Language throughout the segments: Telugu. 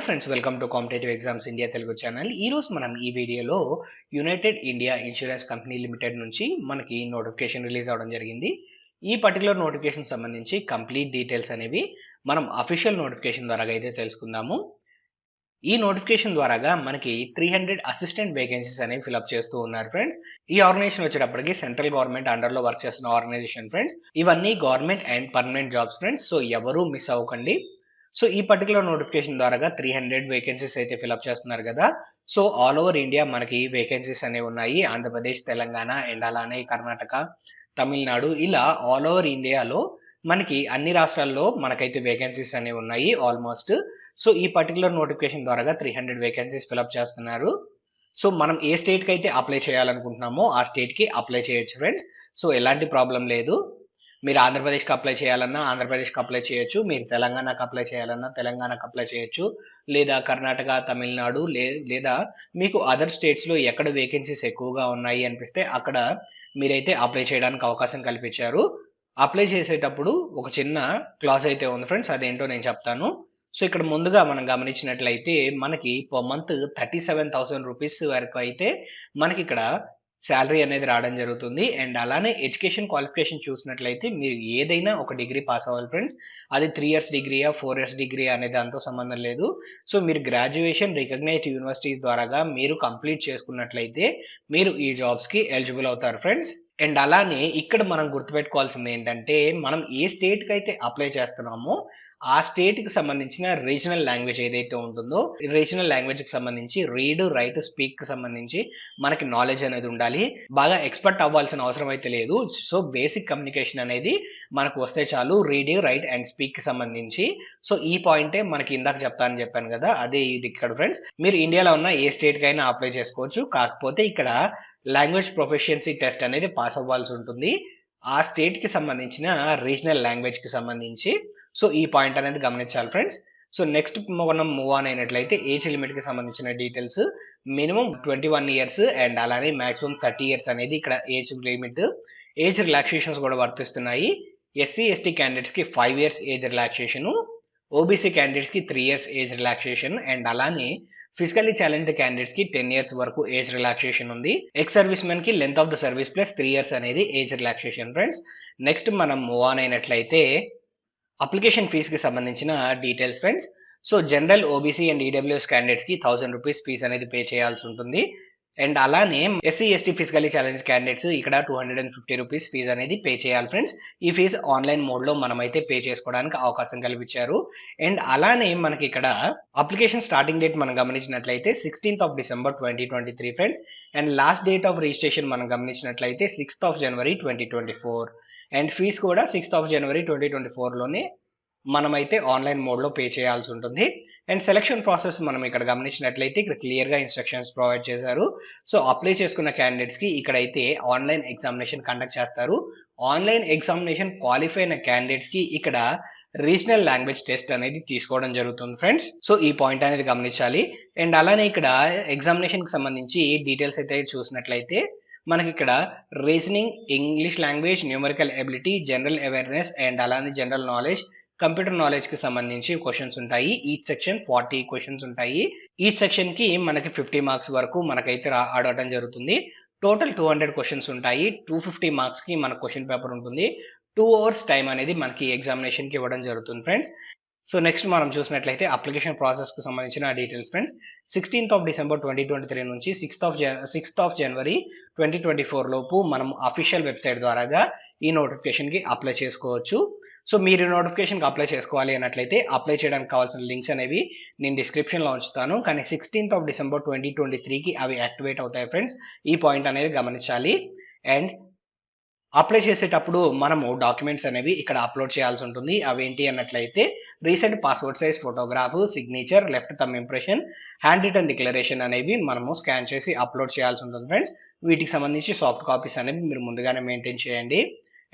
Friends, welcome to competitive exams India Telugu channel. ఈరోజు మనం ఈ వీడియోలో United India insurance company limited నుంచి మనకి నోటిఫికేషన్ రిలీజ్ అవ్వడం జరిగింది. ఈ పర్టికులర్ నోటిఫికేషన్ సంబంధించి కంప్లీట్ డీటెయిల్స్ అనేవి మనం అఫీషియల్ నోటిఫికేషన్ ద్వారా అయితే తెలుసుకుందాము. ఈ నోటిఫికేషన్ ద్వారాగా మనకి 300 అసిస్టెంట్ వేకెన్సీస్ అనేవి ఫిల్అప్ చేస్తూ ఉన్నారు ఫ్రెండ్స్. ఈ ఆర్గనైజేషన్ వచ్చేటప్పటికి సెంట్రల్ గవర్నమెంట్ అండర్ లో వర్క్ చేస్తున్న ఆర్గనైజేషన్ ఫ్రెండ్స్. ఇవన్నీ government and permanent jobs friends. So ఎవరు మిస్ అవ్వకండి. సో ఈ పర్టికులర్ నోటిఫికేషన్ ద్వారా 300 వేకెన్సీస్ అయితే ఫిల్అప్ చేస్తున్నారు కదా. సో ఆల్ ఓవర్ ఇండియా మనకి వేకెన్సీస్ అనేవి ఉన్నాయి. ఆంధ్రప్రదేశ్, తెలంగాణ అండ్ అలానే కర్ణాటక, తమిళనాడు ఇలా ఆల్ ఓవర్ ఇండియాలో మనకి అన్ని రాష్ట్రాల్లో మనకైతే వేకెన్సీస్ అనేవి ఉన్నాయి ఆల్మోస్ట్. సో ఈ పర్టికులర్ నోటిఫికేషన్ ద్వారా 300 వేకెన్సీస్ ఫిల్అప్ చేస్తున్నారు. సో మనం ఏ స్టేట్ కి అయితే అప్లై చేయాలనుకుంటున్నామో ఆ స్టేట్ కి అప్లై చేయొచ్చు ఫ్రెండ్స్. సో ఎలాంటి ప్రాబ్లం లేదు. మీరు ఆంధ్రప్రదేశ్కి అప్లై చేయాలన్నా ఆంధ్రప్రదేశ్కి అప్లై చేయొచ్చు, మీరు తెలంగాణకు అప్లై చేయాలన్నా తెలంగాణకు అప్లై చేయొచ్చు, లేదా కర్ణాటక, తమిళనాడు లేదా మీకు అదర్ స్టేట్స్లో ఎక్కడ వేకెన్సీస్ ఎక్కువగా ఉన్నాయి అనిపిస్తే అక్కడ మీరైతే అప్లై చేయడానికి అవకాశం కల్పించారు. అప్లై చేసేటప్పుడు ఒక చిన్న క్లాజ్ అయితే ఉంది ఫ్రెండ్స్, అదేంటో నేను చెప్తాను. సో ఇక్కడ ముందుగా మనం గమనించినట్లయితే మనకి పర్ మంత్ 37,000 రూపీస్ వరకు అయితే మనకి ఇక్కడ శాలరీ అనేది రావడం జరుగుతుంది. అండ్ అలానే ఎడ్యుకేషన్ క్వాలిఫికేషన్ చూసినట్లయితే మీరు ఏదైనా ఒక డిగ్రీ పాస్ అవ్వాలి ఫ్రెండ్స్. అది 3 ఇయర్స్ డిగ్రీయా 4 ఇయర్స్ డిగ్రీ అనేది అంతో సంబంధం లేదు. సో మీరు గ్రాడ్యుయేషన్ రికగ్నైజ్డ్ యూనివర్సిటీస్ ద్వారాగా మీరు కంప్లీట్ చేసుకున్నట్లయితే మీరు ఈ జాబ్స్కి ఎలిజిబుల్ అవుతారు ఫ్రెండ్స్. అండ్ అలానే ఇక్కడ మనం గుర్తుపెట్టుకోవాల్సింది ఏంటంటే మనం ఏ స్టేట్కి అయితే అప్లై చేస్తున్నామో ఆ స్టేట్కి సంబంధించిన రీజనల్ లాంగ్వేజ్ ఏదైతే ఉంటుందో రీజనల్ లాంగ్వేజ్కి సంబంధించి రీడ్, రైట్, స్పీక్ సంబంధించి మనకి నాలెడ్జ్ అనేది ఉండాలి. బాగా ఎక్స్పర్ట్ అవ్వాల్సిన అవసరం అయితే లేదు. సో బేసిక్ కమ్యూనికేషన్ అనేది మనకు వస్తే చాలు, రీడ్, రైట్ అండ్ స్పీక్ కి సంబంధించి. సో ఈ పాయింటే మనకి ఇందాక చెప్తానని చెప్పాను కదా, అదే ఇది ఇక్కడ ఫ్రెండ్స్. మీరు ఇండియాలో ఉన్న ఏ స్టేట్ కి అయినా అప్లై చేసుకోవచ్చు. కాకపోతే ఇక్కడ లాంగ్వేజ్ ప్రొఫిషియన్సీ టెస్ట్ అనేది పాస్ అవ్వాల్సి ఉంటుంది ఆ స్టేట్ కి సంబంధించిన రీజనల్ లాంగ్వేజ్ కి సంబంధించి. సో ఈ పాయింట్ అనేది గమనించాలి ఫ్రెండ్స్. సో నెక్స్ట్ మనం మూవ్ ఆన్ అయినట్లయితే ఏజ్ లిమిట్ కి సంబంధించిన డీటెయిల్స్. మినిమం 21 ఇయర్స్ అండ్ అలానే మాక్సిమం 30 ఇయర్స్ అనేది ఇక్కడ ఏజ్ లిమిట్. ఏజ్ రిలాక్సేషన్స్ కూడా వర్తిస్తున్నాయి. ఎస్సీ ఎస్టీ క్యాండిడేట్స్ కి 5 years age relaxation, OBC candidates కి 3 ఇయర్స్ ఏజ్ రిలాక్సేషన్ అండ్ అలానే ఫిజికల్లీ టాలెంటెడ్ క్యాండిడేట్స్ కి 10 ఇయర్స్ వరకు ఏజ్ రిలాక్సేషన్ ఉంది. ఎక్స్ సర్వీస్ మెన్ కి length of the service plus 3 years అనేది ఏజ్ రిలాక్సేషన్ ఫ్రెండ్స్. నెక్స్ట్ మనం మూవ్ ఆన్ అయినట్లయితే అప్లికేషన్ ఫీజ్ కి సంబంధించిన details friends. So general, OBC and EWS candidates కి 1000 రూపీస్ ఫీజ్ అనేది పే చేయాల్సి ఉంటుంది. అండ్ అలానే SC ST physically challenge candidates ఇక్కడ 250 రూపీస్ ఫీజ్ అనేది పే చేయాలి ఫ్రెండ్స్. ఈ ఫీజ్ ఆన్లైన్ మోడ్ లో మనమైతే పే చేసుకోవడానికి అవకాశం కల్పించారు. అండ్ అలానే మనకి ఇక్కడ అప్లికేషన్ స్టార్టింగ్ డేట్ మనం గమనించినట్లయితే 16th of December 2023 friends. And last date of registration మనం గమనించినట్లయితే 6th of January 2024. And fees కూడా 6th of January 2024 లోనే మనమైతే ఆన్లైన్ మోడ్ లో పే చేయాల్సి ఉంటుంది. అండ్ సెలక్షన్ ప్రాసెస్ మనం ఇక్కడ గమనించినట్లయితే ఇక్కడ క్లియర్ గా ఇన్స్ట్రక్షన్స్ ప్రొవైడ్ చేశారు. సో అప్లై చేసుకున్న క్యాండిడేట్స్ కి ఇక్కడైతే ఆన్లైన్ ఎగ్జామినేషన్ కండక్ట్ చేస్తారు. ఆన్లైన్ ఎగ్జామినేషన్ క్వాలిఫై అయిన క్యాండిడేట్స్ కి ఇక్కడ రీజనల్ లాంగ్వేజ్ టెస్ట్ అనేది తీసుకోవడం జరుగుతుంది ఫ్రెండ్స్. సో ఈ పాయింట్ అనేది గమనించాలి. అండ్ అలానే ఇక్కడ ఎగ్జామినేషన్ కి సంబంధించి డీటెయిల్స్ అయితే చూసినట్లయితే మనకి ఇక్కడ reasoning, English language, numerical ability, general awareness and అలానే జనరల్ నాలెడ్జ్, కంప్యూటర్ నాలెడ్జ్ కి సంబంధించి క్వశ్చన్స్ ఉంటాయి. ఈచ్ సెక్షన్ 40 క్వశ్చన్స్ ఉంటాయి. ఈచ్ సెక్షన్ కి మనకి 50 మార్క్స్ వరకు మనకైతే ఆడటం జరుగుతుంది. టోటల్ 200 క్వశ్చన్స్ ఉంటాయి. 250 మార్క్స్ కి మన క్వశ్చన్ పేపర్ ఉంటుంది. 2 hours టైం అనేది మనకి ఎగ్జామినేషన్ కి ఇవ్వడం జరుగుతుంది ఫ్రెండ్స్. సో నెక్స్ట్ మనం చూసినట్లయితే అప్లికేషన్ ప్రాసెస్ కు సంబంధించిన details friends. 16th of December 2023 నుంచి 6th of January 2024 లోపు మనం అఫీషియల్ వెబ్సైట్ ద్వారాగా ఈ నోటిఫికేషన్ కి అప్లై చేసుకోవచ్చు. సో మీరు నోటిఫికేషన్ కి అప్లై చేసుకోవాలి అన్నట్లయితే అప్లై చేయడానికి కావాల్సిన లింక్స్ అనేవి నేను డిస్క్రిప్షన్ లో ఉంచుతాను. కానీ 16th of December 2023 కి అవి యాక్టివేట్ అవుతాయి ఫ్రెండ్స్. ఈ పాయింట్ అనేది గమనించాలి. అండ్ అప్లై చేసేటప్పుడు మనము డాక్యుమెంట్స్ అనేవి ఇక్కడ అప్లోడ్ చేయాల్సి ఉంటుంది. అవేంటి అన్నట్లయితే recent passport size photograph, signature, left thumb impression, hand written declaration అనేవి మనము స్కాన్ చేసి అప్లోడ్ చేయాల్సి ఉంటుంది ఫ్రెండ్స్. వీటికి సంబంధించి సాఫ్ట్ కాపీస్ అనేవి మీరు ముందుగానే మెయింటైన్ చేయండి.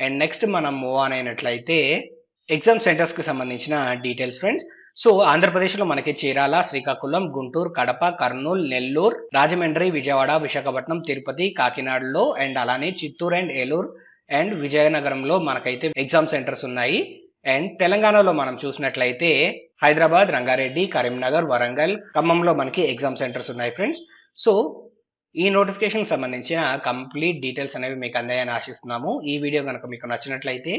అండ్ నెక్స్ట్ మనం మూవ్ ఆన్ అయినట్లయితే ఎగ్జామ్ సెంటర్స్ కి సంబంధించిన డీటెయిల్స్ ఫ్రెండ్స్. సో ఆంధ్రప్రదేశ్ లో మనకి చీరాల, శ్రీకాకుళం, గుంటూరు, కడప, కర్నూలు, నెల్లూరు, రాజమండ్రి, విజయవాడ, విశాఖపట్నం, తిరుపతి, కాకినాడలో అండ్ అలానే చిత్తూరు అండ్ ఏలూరు అండ్ విజయనగరంలో మనకైతే ఎగ్జామ్ సెంటర్స్ ఉన్నాయి. అండ్ తెలంగాణలో మనం చూసినట్లయితే హైదరాబాద్, రంగారెడ్డి, కరీంనగర్, వరంగల్, ఖమ్మంలో మనకి ఎగ్జామ్ సెంటర్స్ ఉన్నాయి ఫ్రెండ్స్. సో ఈ నోటిఫికేషన్ సంబంధించిన కంప్లీట్ డీటెయిల్స్ అనేవి మీకు అందాయని ఆశిస్తున్నాము. ఈ వీడియో కనుక మీకు నచ్చినట్లయితే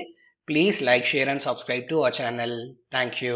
please like, share and subscribe to our channel. Thank you.